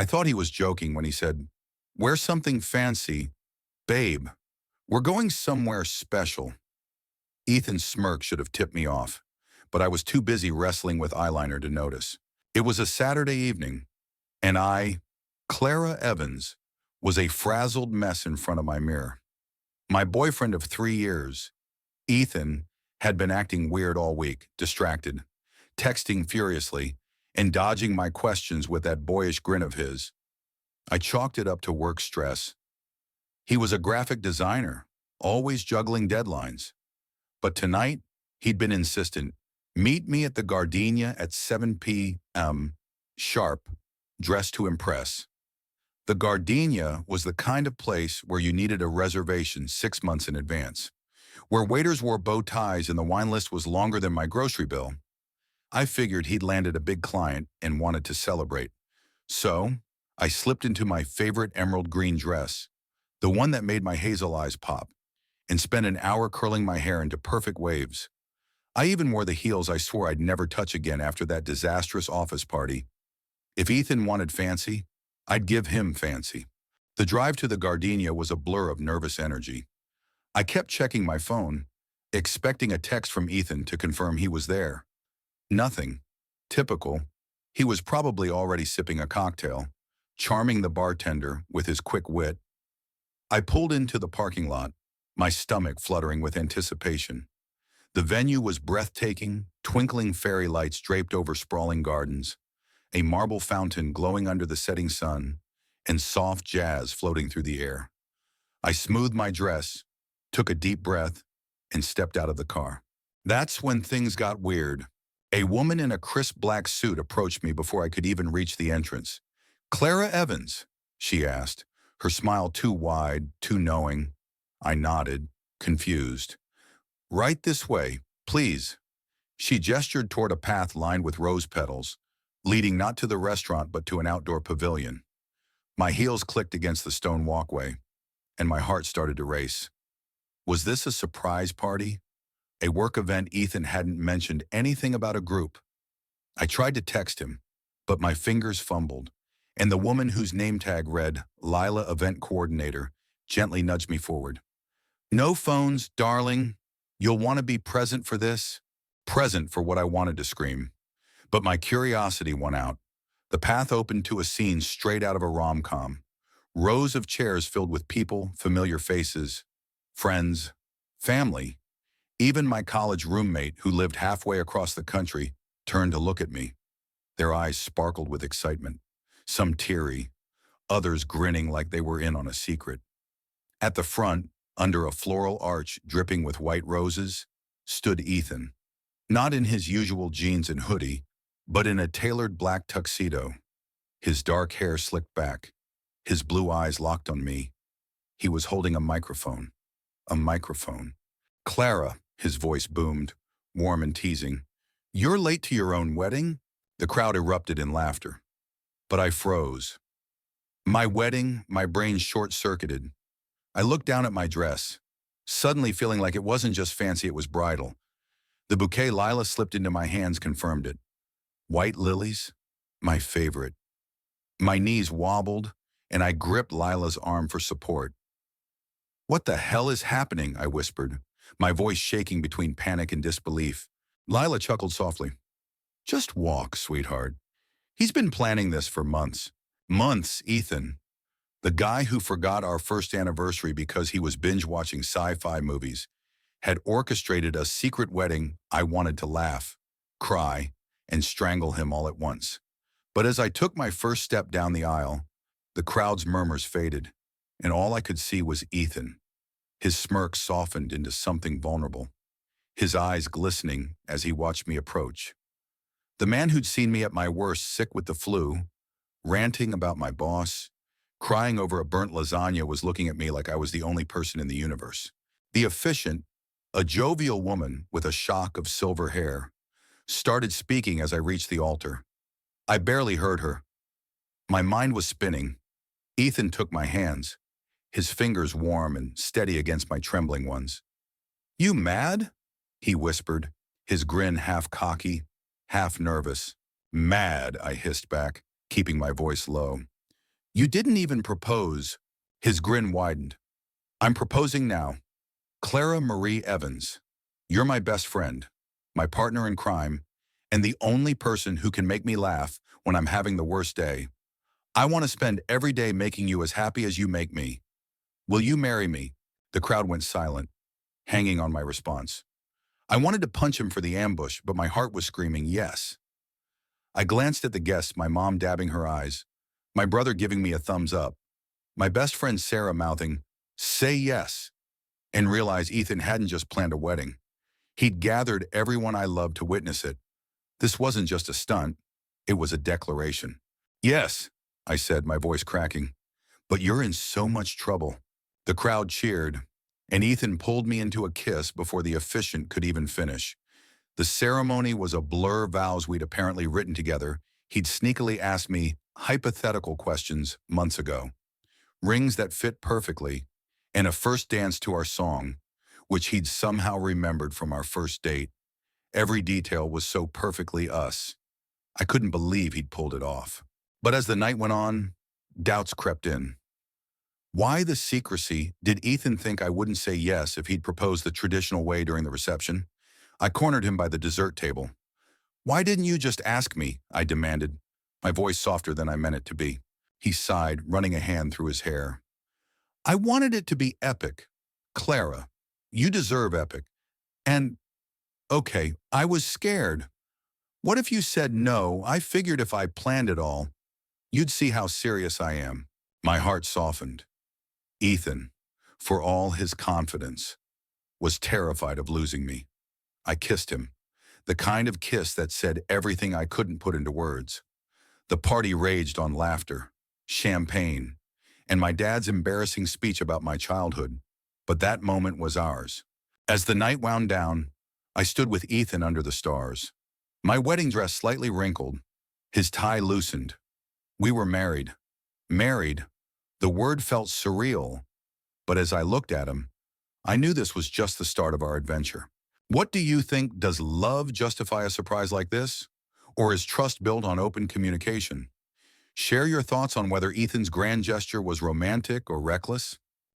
I thought he was joking when he said, "Wear something fancy, babe. We're going somewhere special." Ethan's smirk should have tipped me off, but I was too busy wrestling with eyeliner to notice. It was a Saturday evening, and Clara Evans, was a frazzled mess in front of my mirror. My boyfriend of 3 years, Ethan, had been acting weird all week, distracted, texting furiously, and dodging my questions with that boyish grin of his. I chalked it up to work stress. He was a graphic designer, always juggling deadlines. But tonight, he'd been insistent. Meet me at the Gardenia at 7 p.m. sharp, dressed to impress. The Gardenia was the kind of place where you needed a reservation 6 months in advance, where waiters wore bow ties and the wine list was longer than my grocery bill. I figured he'd landed a big client and wanted to celebrate. So, I slipped into my favorite emerald green dress, the one that made my hazel eyes pop, and spent an hour curling my hair into perfect waves. I even wore the heels I swore I'd never touch again after that disastrous office party. If Ethan wanted fancy, I'd give him fancy. The drive to the Gardenia was a blur of nervous energy. I kept checking my phone, expecting a text from Ethan to confirm he was there. Nothing. Typical. He was probably already sipping a cocktail, charming the bartender with his quick wit. I pulled into the parking lot, my stomach fluttering with anticipation. The venue was breathtaking, twinkling fairy lights draped over sprawling gardens, a marble fountain glowing under the setting sun, and soft jazz floating through the air. I smoothed my dress, took a deep breath, and stepped out of the car. That's when things got weird. A woman in a crisp black suit approached me before I could even reach the entrance. "Clara Evans?" she asked, her smile too wide, too knowing. I nodded, confused. "Right this way, please." She gestured toward a path lined with rose petals, leading not to the restaurant but to an outdoor pavilion. My heels clicked against the stone walkway, and my heart started to race. Was this a surprise party? A work event Ethan hadn't mentioned anything about a group? I tried to text him, but my fingers fumbled, and the woman whose name tag read Lila Event Coordinator gently nudged me forward. "No phones, darling. You'll want to be present for this." Present for what I wanted to scream. But my curiosity won out. The path opened to a scene straight out of a rom-com. Rows of chairs filled with people, familiar faces, friends, family. Even my college roommate, who lived halfway across the country, turned to look at me. Their eyes sparkled with excitement, some teary, others grinning like they were in on a secret. At the front, under a floral arch dripping with white roses, stood Ethan. Not in his usual jeans and hoodie, but in a tailored black tuxedo. His dark hair slicked back, his blue eyes locked on me. He was holding a microphone. A microphone. "Clara," his voice boomed, warm and teasing. "You're late to your own wedding?" The crowd erupted in laughter. But I froze. My wedding, my brain short-circuited. I looked down at my dress, suddenly feeling like it wasn't just fancy, it was bridal. The bouquet Lila slipped into my hands confirmed it. White lilies? My favorite. My knees wobbled, and I gripped Lila's arm for support. "What the hell is happening?" I whispered, my voice shaking between panic and disbelief. Lila chuckled softly. "Just walk, sweetheart. He's been planning this for months." Months, Ethan. The guy who forgot our first anniversary because he was binge-watching sci-fi movies had orchestrated a secret wedding. I wanted to laugh, cry, and strangle him all at once. But as I took my first step down the aisle, the crowd's murmurs faded, and all I could see was Ethan. His smirk softened into something vulnerable, his eyes glistening as he watched me approach. The man who'd seen me at my worst, sick with the flu, ranting about my boss, crying over a burnt lasagna, was looking at me like I was the only person in the universe. The officiant, a jovial woman with a shock of silver hair, started speaking as I reached the altar. I barely heard her. My mind was spinning. Ethan took my hands, his fingers warm and steady against my trembling ones. "You mad?" he whispered, his grin half cocky, half nervous. "Mad," I hissed back, keeping my voice low. You didn't even propose. His grin widened. I'm proposing now. Clara Marie Evans. You're my best friend, my partner in crime, and the only person who can make me laugh when I'm having the worst day. I want to spend every day making you as happy as you make me. Will you marry me? The crowd went silent, hanging on my response. I wanted to punch him for the ambush, but my heart was screaming yes. I glanced at the guests, my mom dabbing her eyes, my brother giving me a thumbs up, my best friend Sarah mouthing, say yes, and realized Ethan hadn't just planned a wedding. He'd gathered everyone I loved to witness it. This wasn't just a stunt, it was a declaration. Yes, I said, my voice cracking, but you're in so much trouble. The crowd cheered, and Ethan pulled me into a kiss before the officiant could even finish. The ceremony was a blur of vows we'd apparently written together. He'd sneakily asked me hypothetical questions months ago, rings that fit perfectly, and a first dance to our song, which he'd somehow remembered from our first date. Every detail was so perfectly us. I couldn't believe he'd pulled it off. But as the night went on, doubts crept in. Why the secrecy? Did Ethan think I wouldn't say yes if he'd proposed the traditional way during the reception? I cornered him by the dessert table. Why didn't you just ask me? I demanded, my voice softer than I meant it to be. He sighed, running a hand through his hair. I wanted it to be epic. Clara, you deserve epic. And, okay, I was scared. What if you said no? I figured if I planned it all, you'd see how serious I am. My heart softened. Ethan, for all his confidence, was terrified of losing me. I kissed him, the kind of kiss that said everything I couldn't put into words. The party raged on laughter, champagne, and my dad's embarrassing speech about my childhood, but that moment was ours. As the night wound down, I stood with Ethan under the stars. My wedding dress slightly wrinkled, his tie loosened. We were married. Married. The word felt surreal, but as I looked at him, I knew this was just the start of our adventure. What do you think? Does love justify a surprise like this? Or is trust built on open communication? Share your thoughts on whether Ethan's grand gesture was romantic or reckless.